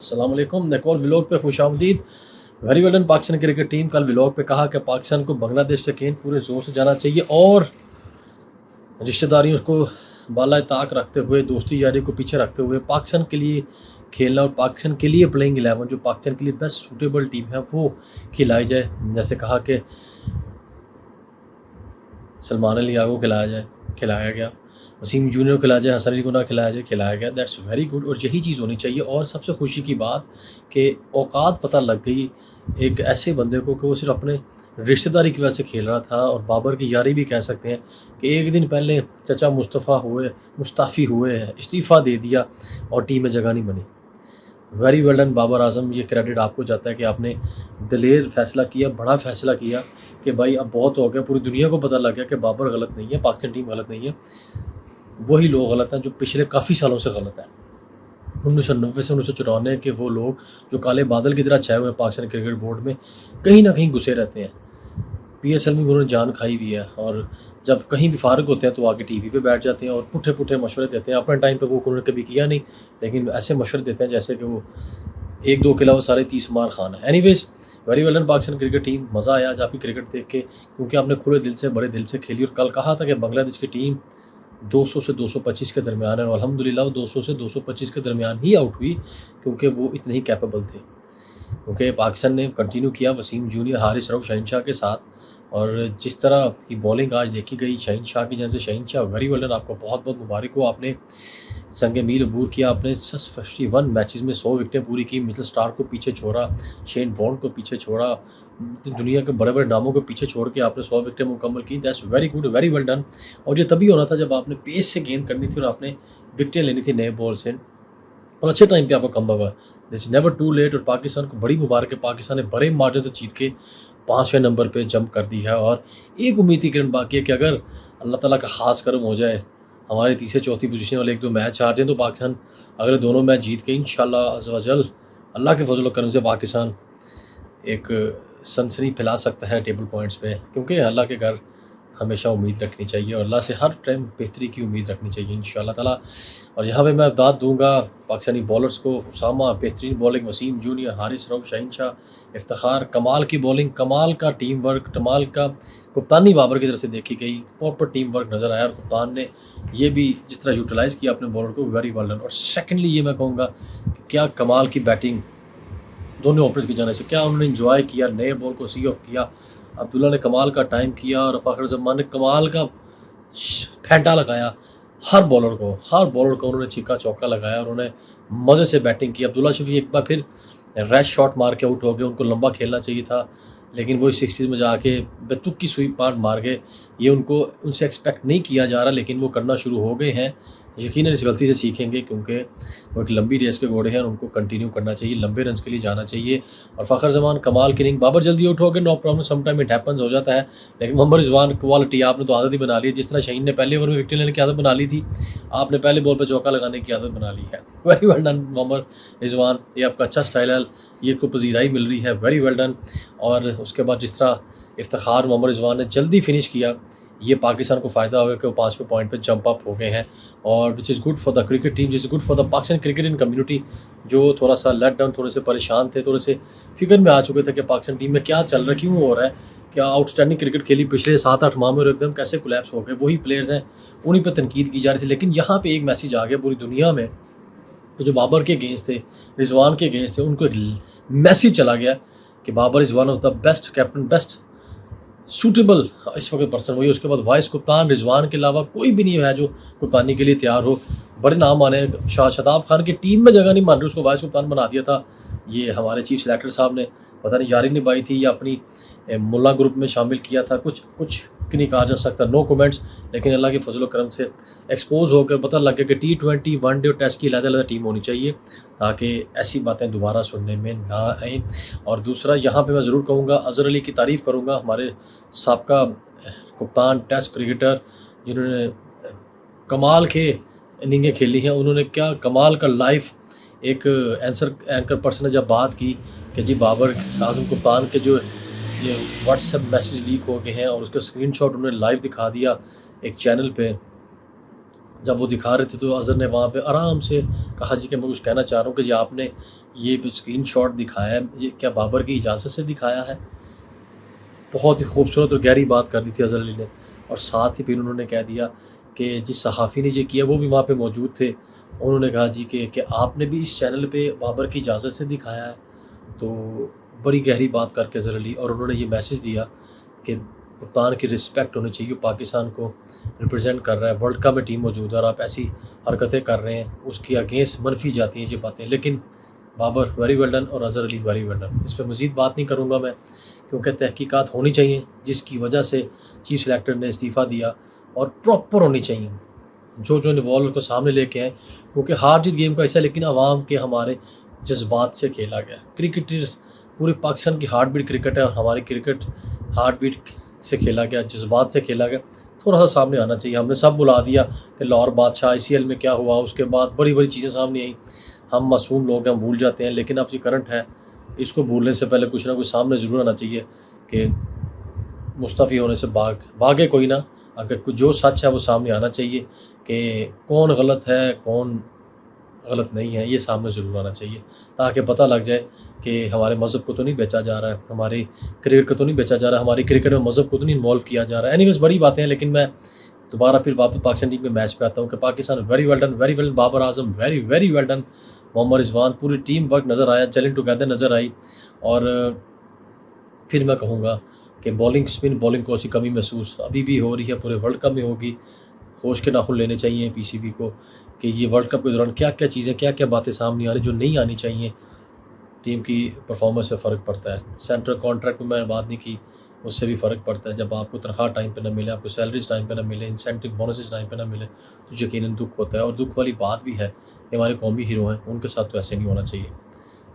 अस्सलाम वालेकुम। एक और व्लॉग पे खुशामदीद। Very well done. Pakistan cricket team कल व्लॉग पे कहा कि पाकिस्तान को बांग्लादेश से गेंद पूरे ज़ोर से जाना चाहिए और रिश्तेदारियों को बाला ताक रखते हुए, दोस्ती यारी को पीछे रखते हुए पाकिस्तान के लिए खेलना और पाकिस्तान के लिए प्लेइंग 11 जो पाकिस्तान के लिए बेस्ट सूटेबल टीम है वो खिलाई जाए। जैसे कहा कि सलमान अली को खिलाया गया, वसीम जूनियर को खिलाया जाए, हसन अली को ना खिलाया गया। दैट्स वेरी गुड और यही चीज़ होनी चाहिए। और सबसे खुशी की बात कि औकात पता लग गई एक ऐसे बंदे को कि वो सिर्फ अपने रिश्तेदारी की वजह से खेल रहा था और बाबर की यारी भी कह सकते हैं कि एक दिन पहले चचा मुस्ताफ़ी हुए, इस्तीफ़ा दे दिया और टीम में जगह नहीं बनी। Very well done Babar Azam, ये क्रेडिट आपको जाता है कि आपने दलेर फैसला किया, बड़ा फैसला किया कि भाई अब बहुत हो गया। पूरी दुनिया को पता लग गया कि बाबर गलत नहीं है, पाकिस्तान टीम गलत नहीं है, वही लोग गलत हैं जो पिछले काफ़ी सालों से गलत हैं। 1990 से 1994 के वो लोग जो काले बादल की तरह छाए हुए हैं पाकिस्तान क्रिकेट बोर्ड में, कहीं ना कहीं घुसे रहते हैं। PSL में उन्होंने जान खाई हुई है और जब कहीं भी फारग होते हैं तो आके टीवी पे बैठ जाते हैं और पुठे पुठे मशवरे देते हैं। अपने टाइम पे वो उन्होंने कभी किया नहीं, लेकिन ऐसे मशवरे देते हैं जैसे कि वो एक दो के अलावा सारे 30 मार खान है। Anyways, very well done Pakistan cricket team. मज़ा आया आज आपकी क्रिकेट देख के, क्योंकि आपने खुले दिल से, बड़े दिल से खेली। और कल कहा था कि बांग्लादेश की टीम 200 से 225 के दरमियान है और अल्हम्दुलिल्लाह वो 200 से 225 के दरमियान ही आउट हुई, क्योंकि वो इतने ही कैपेबल थे। क्योंकि पाकिस्तान ने कंटिन्यू किया वसीम जूनियर, हारिस रऊफ, शाहीन शाह के साथ। और जिस तरह की बॉलिंग आज देखी गई शाहीन शाह की जैसे, Shaheen Shah very well done, आपको बहुत बहुत मुबारक हो। आपने संग मील अबूर किया, आपने 51 मैचेस में 100 विकेटें पूरी की। मिचेल स्टार्क को पीछे छोड़ा, शेन बॉन्ड को पीछे छोड़ा, दुनिया के बड़े बड़े नामों को पीछे छोड़ के आपने 100 विकेटें मुकम्मल की। That's very good, very well done. और ये तभी होना था जब आपने पेस से गेंद करनी थी और आपने विकेटें लेनी थी नए बॉल से, और अच्छे टाइम पे आपका कम हुआ। This never too late. और पाकिस्तान को बड़ी मुबारक है, पाकिस्तान ने बड़े मार्जिन से जीत के 5वें नंबर पे जंप कर दी है। और एक उम्मीद की किरण बाकी है कि अगर अल्लाह ताला का ख़ास करम हो जाए, हमारे तीसरे चौथी पोजीशन वाले एक दो मैच हार जाएँ तो पाकिस्तान अगले दोनों मैच जीत के इंशाल्लाह अज़्ज़ व जल अल्लाह के फजल व करम से पाकिस्तान एक सनसनी फैला सकता है टेबल पॉइंट्स पे। क्योंकि अल्लाह के घर हमेशा उम्मीद रखनी चाहिए और अल्लाह से हर टाइम बेहतरी की उम्मीद रखनी चाहिए इंशाल्लाह ताला। और यहाँ पे मैं दाद दूंगा पाकिस्तानी बॉलर्स को। उसामा बेहतरीन बॉलिंग, वसीम जूनियर, हारिस रऊफ, शाहीन शाह, इफ्तिखार, कमाल की बॉलिंग, कमाल का टीम वर्क, कमाल का कप्तानी बाबर की तरफ से देखी गई, प्रॉपर टीम वर्क नज़र आया। और कप्तान ने ये भी जिस तरह यूटिलाइज़ किया अपने बॉलर को, वेरी वेल डन। और सेकेंडली ये मैं कहूँगा कि क्या कमाल की बैटिंग दोनों ओपनर्स की जाने से, क्या उन्होंने इन्जॉय किया, नए बॉल को सी ऑफ किया। अब्दुल्ला ने कमाल का टाइम किया और फ़खर जमान ने कमाल का फेंटा लगाया। हर बॉलर को उन्होंने छिक्का चौका लगाया और उन्होंने मज़े से बैटिंग की। अब्दुल्ला शफी एक बार फिर रैश शॉट मार के आउट हो गए, उनको लंबा खेलना चाहिए था, लेकिन वो 60s में जाके बेतुक की स्वीप मार गए। ये उनसे एक्सपेक्ट नहीं किया जा रहा, लेकिन वो करना शुरू हो गए हैं। यकीनन इस गलती से सीखेंगे, क्योंकि वो एक लंबी रेस के घोड़े हैं और उनको कंटिन्यू करना चाहिए, लंबे रन के लिए जाना चाहिए। और फ़खर जमान कमाल की इनिंग, बाबर जल्दी आउट हो गए, no problem, some time it happens, हो जाता है। लेकिन मोहम्मद रिजवान क्वालिटी आपने तो आदत ही बना ली है। जिस तरह शहीन ने पहले ओवर में विकेट लेने की आदत बना ली थी, आपने पहले बॉल पर चौका लगाने की आदत बना ली है। Very well done Mohammad Rizwan, ये आपका अच्छा स्टाइल है, ये को पजीराई मिल रही है, वेरी वेल डन। और उसके बाद जिस तरह इफ्तिखार मोहम्मद रिजवान ने जल्दी फिनिश किया, ये पाकिस्तान को फ़ायदा होगा कि वो 5वें पॉइंट पे जंप अप हो गए हैं। और which is good for the cricket team, which is good for the Pakistan cricket in community, जो थोड़ा सा लेट डाउन, थोड़े से परेशान थे, थोड़े से फिक्र में आ चुके थे कि पाकिस्तान टीम में क्या चल रहा है, क्यों हो रहा है, क्या आउटस्टैंडिंग क्रिकेट खेली पिछले 7-8 माह में और एकदम कैसे कोलैप्स हो गए। वही प्लेयर्स हैं, उन्हीं पर तनकीद की जा रही थी। लेकिन यहाँ पे एक मैसेज आ गया पूरी दुनिया में, तो जो बाबर के अगेंस्ट थे, रिजवान के अगेंस्ट थे, उनको मैसेज चला गया कि Babar is one of the best captain, best suitable इस वक्त पर्सन वही। उसके बाद वाइस कप्तान रिजवान के अलावा कोई भी नहीं है जो कप्तानी के लिए तैयार हो। बड़े नाम आने, शताब खान की टीम में जगह नहीं मान रही, उसको वाइस कप्तान बना दिया था ये हमारे चीफ सेलेक्टर साहब ने। पता नहीं यारी निभाई थी या अपनी मुल्ला ग्रुप में शामिल किया था, कुछ नहीं कहा जा सकता, नो कमेंट्स। लेकिन अल्लाह के फजल करम से एक्सपोज होकर पता लग गया कि T20, वनडे और टेस्ट की अलग-अलग टीम होनी चाहिए, ताकि ऐसी बातें दोबारा सुनने में ना आएँ। और दूसरा, यहाँ पे मैं ज़रूर कहूँगा, अज़हर अली की तारीफ़ करूँगा, हमारे साबका कप्तान, टेस्ट क्रिकेटर, जिन्होंने कमाल के इनिंगें खेली हैं। उन्होंने क्या कमाल का लाइव एक एंकर पर्सन ने जब बात की कि जी बाबर आज़म कप्तान के जो ये व्हाट्सएप मैसेज लीक हो गए हैं और उसका स्क्रीनशॉट उन्होंने लाइव दिखा दिया एक चैनल पे। जब वो दिखा रहे थे तो अज़हर ने वहाँ पे आराम से कहा जी कि मैं कुछ कहना चाह रहा हूँ कि जी आपने ये स्क्रीनशॉट दिखाया है, ये क्या बाबर की इजाज़त से दिखाया है? बहुत ही खूबसूरत और गहरी बात कर दी थी अज़हर अली ने। और साथ ही फिर उन्होंने कह दिया कि जिस सहाफ़ी ने ये किया वो भी वहाँ पे मौजूद थे। उन्होंने कहा जी कि आपने भी इस चैनल पे बाबर की इजाज़त से दिखाया है। तो बड़ी गहरी बात करके अज़हर अली, और उन्होंने ये मैसेज दिया कि कप्तान की रिस्पेक्ट होनी चाहिए, पाकिस्तान को रिप्रेजेंट कर रहा है, वर्ल्ड कप में टीम मौजूद है और आप ऐसी हरकतें कर रहे हैं, उसकी अगेंस्ट मनफी जाती हैं ये बातें। लेकिन बाबर वेरी वेल डन और Azhar Ali very well done. इस पे मज़ीद बात नहीं करूँगा मैं, क्योंकि तहकीकात होनी चाहिए जिसकी वजह से चीफ सेलेक्टर ने इस्तीफ़ा दिया, और प्रॉपर होनी चाहिए। जो जो इन्वॉल्व को सामने लेके आए, क्योंकि हार जीत गेम का हिस्सा है, लेकिन आवाम के हमारे जज्बात से खेला गया। क्रिकेटर्स, पूरे पाकिस्तान की हार्ट बीट क्रिकेट है और हमारी क्रिकेट हार्ट बीट से खेला गया, जज्बात से खेला गया। थोड़ा सा सामने आना चाहिए। हमने सब बुला दिया कि लाहौर बादशाह ICL में क्या हुआ, उसके बाद बड़ी बड़ी चीज़ें सामने आई। हम मासूम लोग हैं, हम भूल जाते हैं, लेकिन अब ये करंट है, इसको भूलने से पहले कुछ ना कुछ सामने ज़रूर आना चाहिए कि मुस्तफ़ी होने से भागे कोई ना, अगर कुछ जो सच है वो सामने आना चाहिए कि कौन गलत है कौन गलत नहीं है, ये सामने ज़रूर आना चाहिए, ताकि पता लग जाए कि हमारे मज़हब को तो नहीं बेचा जा रहा है, हमारी क्रिकेट को तो नहीं बेचा जा रहा है, हमारी क्रिकेट में मज़हब को तो नहीं इन्वॉल्व किया जा रहा है। एनीवेज़ बड़ी बातें हैं, लेकिन मैं दोबारा फिर वापस पाकिस्तान टीम के मैच पे आता हूँ कि Pakistan very well done, very well Babar Azam, very very well done, Mohammad Rizwan, पूरी टीम वर्क नज़र आया, जेलिंग टुगेदर नज़र आई। और फिर मैं कहूँगा कि बॉलिंग, स्पिन बॉलिंग कोच की कमी महसूस अभी भी हो रही है, पूरे वर्ल्ड कप में होगी। होश के नाखुन लेने चाहिए PCB को कि ये वर्ल्ड कप के दौरान क्या क्या चीज़ें, क्या क्या बातें सामने आ रही जो नहीं आनी चाहिए। टीम की परफॉर्मेंस से फ़र्क पड़ता है। सेंट्रल कॉन्ट्रैक्ट में मैंने बात नहीं की, उससे भी फ़र्क पड़ता है। जब आपको तनख्वाह टाइम पे ना मिले, आपको सैलरीज टाइम पे ना मिले, इंसेंटिव बोनसेस टाइम पे ना मिले, तो यकीनन दुख होता है। और दुख वाली बात भी है कि हमारे कौमी हीरो हैं, उनके साथ तो ऐसे नहीं होना चाहिए।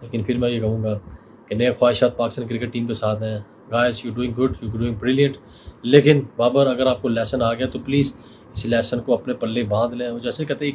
लेकिन फिर मैं ये कहूँगा कि नए ख्वाहिशात पाकिस्तान क्रिकेट टीम के साथ हैं। Guys, you doing good, you doing brilliant. लेकिन बाबर, अगर आपको लेसन आ गया तो प्लीज़ इस लेसन को अपने पल्ले बांध लें। और जैसे कहते हैं